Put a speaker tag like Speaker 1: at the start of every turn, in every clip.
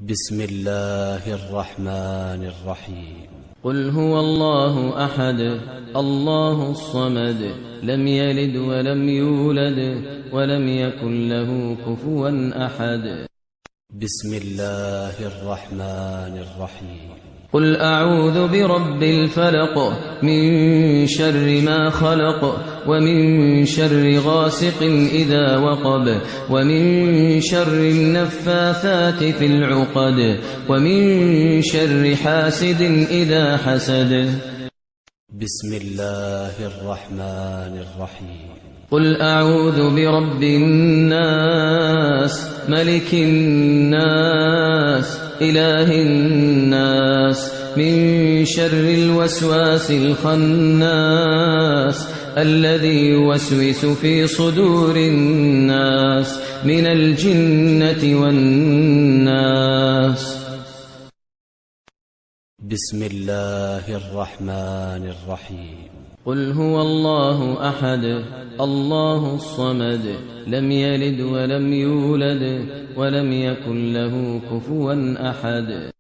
Speaker 1: بسم الله الرحمن الرحيم.
Speaker 2: قل هو الله أحد الله الصمد لم يلد ولم يولد ولم يكن له كفوا أحد.
Speaker 1: بسم الله الرحمن الرحيم.
Speaker 2: قل أعوذ برب الفلق من شر ما خلق ومن شر غاسق إذا وقب ومن شر النفاثات في العقد ومن شر حاسد إذا حسد.
Speaker 1: بسم الله الرحمن الرحيم.
Speaker 2: قل أعوذ برب الناس ملك الناس إله الناس من شر الوسواس الخناس الذي يوسوس في صدور الناس من الجنة والناس.
Speaker 1: بسم الله الرحمن الرحيم.
Speaker 2: قل هو الله أحد الله الصمد لم يلد ولم يولد ولم يكن له كفوا أحد.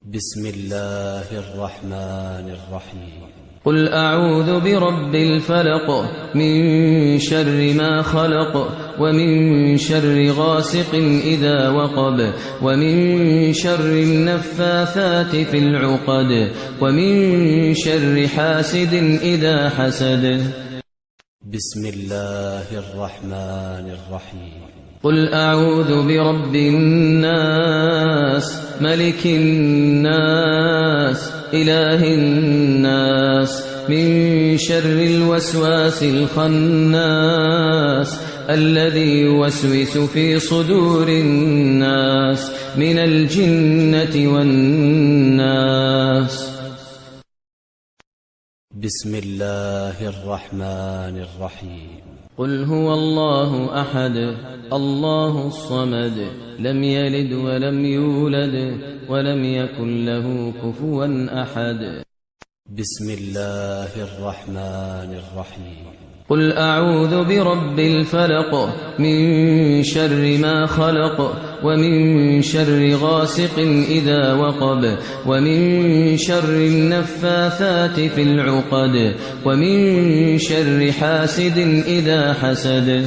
Speaker 1: بسم الله الرحمن الرحيم.
Speaker 2: قل أعوذ برب الفلق من شر ما خلق ومن شر غاسق إذا وقب ومن شر النفاثات في العقد ومن شر حاسد إذا حسد.
Speaker 1: بسم الله الرحمن الرحيم.
Speaker 2: قل أعوذ برب الناس ملك الناس إله الناس من شر الوسواس الخناس الذي يوسوس في صدور الناس من الجنة والناس.
Speaker 1: بسم الله الرحمن الرحيم.
Speaker 2: قل هو الله أحد الله الصمد لم يلد ولم يولد ولم يكن له كفوا أحد.
Speaker 1: بسم الله الرحمن الرحيم.
Speaker 2: قل أعوذ برب الفلق من شر ما خلق ومن شر غاسق إذا وقب ومن شر النفاثات في العقد ومن شر حاسد إذا حسد.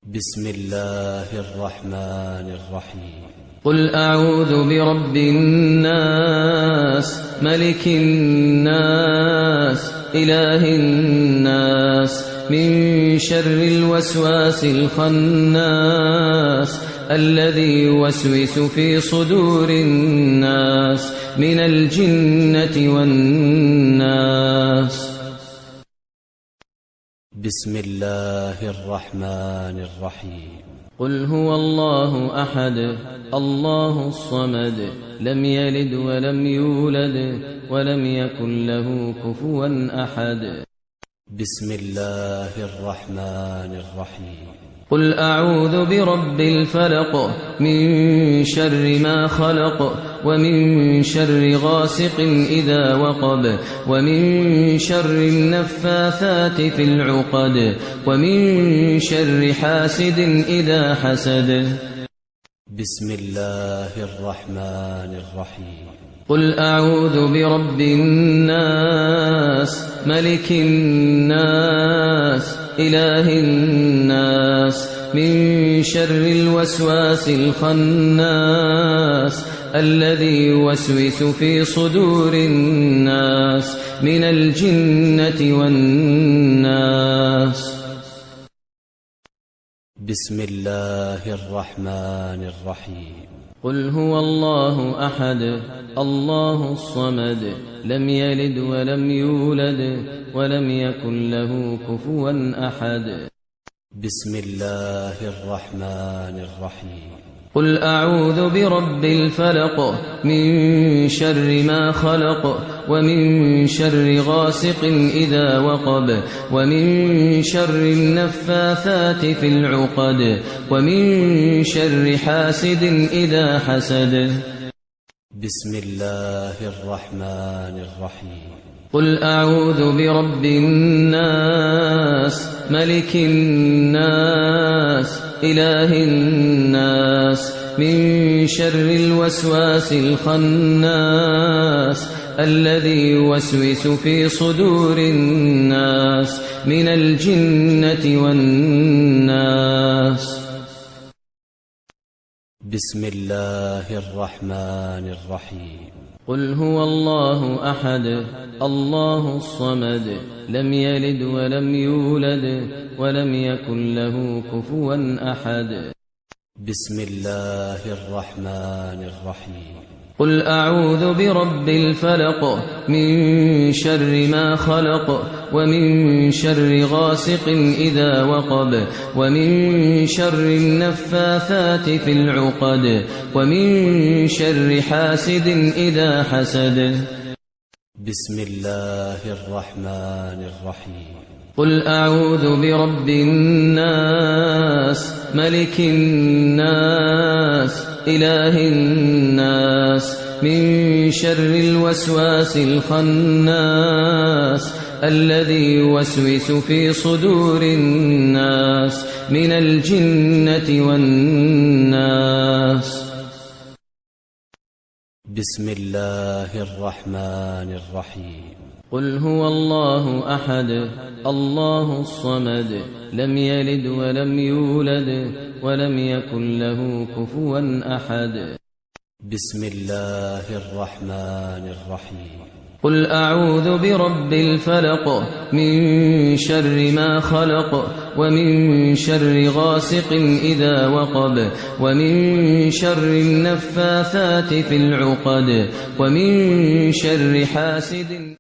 Speaker 1: بسم الله الرحمن الرحيم.
Speaker 2: قل أعوذ برب الناس ملك الناس إله الناس من شر الوسواس الخناس الذي يوسوس في صدور الناس من الجنة والناس.
Speaker 1: بسم الله الرحمن الرحيم.
Speaker 2: قل هو الله أحد الله الصمد لم يلد ولم يولد ولم يكن له كفوا أحد.
Speaker 1: بسم الله الرحمن الرحيم.
Speaker 2: قل أعوذ برب الفلق من شر ما خلق ومن شر غاسق إذا وقب ومن شر النفاثات في العقد ومن شر حاسد إذا حسد.
Speaker 1: بسم الله الرحمن الرحيم.
Speaker 2: قل أعوذ برب الناس ملك الناس إله الناس من شر الوسواس الخناس الذي يوسوس في صدور الناس من الجنة والناس.
Speaker 1: بسم الله الرحمن الرحيم.
Speaker 2: قل هو الله أحد الله الصمد لم يلد ولم يولد ولم يكن له كفوا أحد.
Speaker 1: بسم الله الرحمن الرحيم.
Speaker 2: قل أعوذ برب الفلق من شر ما خلق ومن شر غاسق إذا وقب ومن شر النفاثات في العقد ومن شر حاسد إذا حسد.
Speaker 1: بسم الله الرحمن الرحيم.
Speaker 2: قل أعوذ برب الناس ملك الناس إله الناس من شر الوسواس الخناس الذي يوسوس في صدور الناس من الجنة والناس.
Speaker 1: بسم الله الرحمن الرحيم.
Speaker 2: قل هو الله أحد الله الصمد لم يلد ولم يولد ولم يكن له كفوا أحد.
Speaker 1: بسم الله الرحمن الرحيم.
Speaker 2: قل أعوذ برب الفلق من شر ما خلق ومن شر غاسق إذا وقب ومن شر النفاثات في العقد ومن شر حاسد إذا حسد.
Speaker 1: بسم الله الرحمن الرحيم.
Speaker 2: قل أعوذ برب الناس ملك الناس إله الناس من شر الوسواس الخناس الذي يوسوس في صدور الناس من الجنة والناس.
Speaker 1: بسم الله الرحمن الرحيم.
Speaker 2: قل هو الله أحد الله الصمد لم يلد ولم يولد ولم يكن له كفوا أحد.
Speaker 1: بسم الله الرحمن الرحيم.
Speaker 2: قل أعوذ برب الفلق من شر ما خلق ومن شر غاسق إذا وقب ومن شر النفاثات في العقد ومن شر حاسد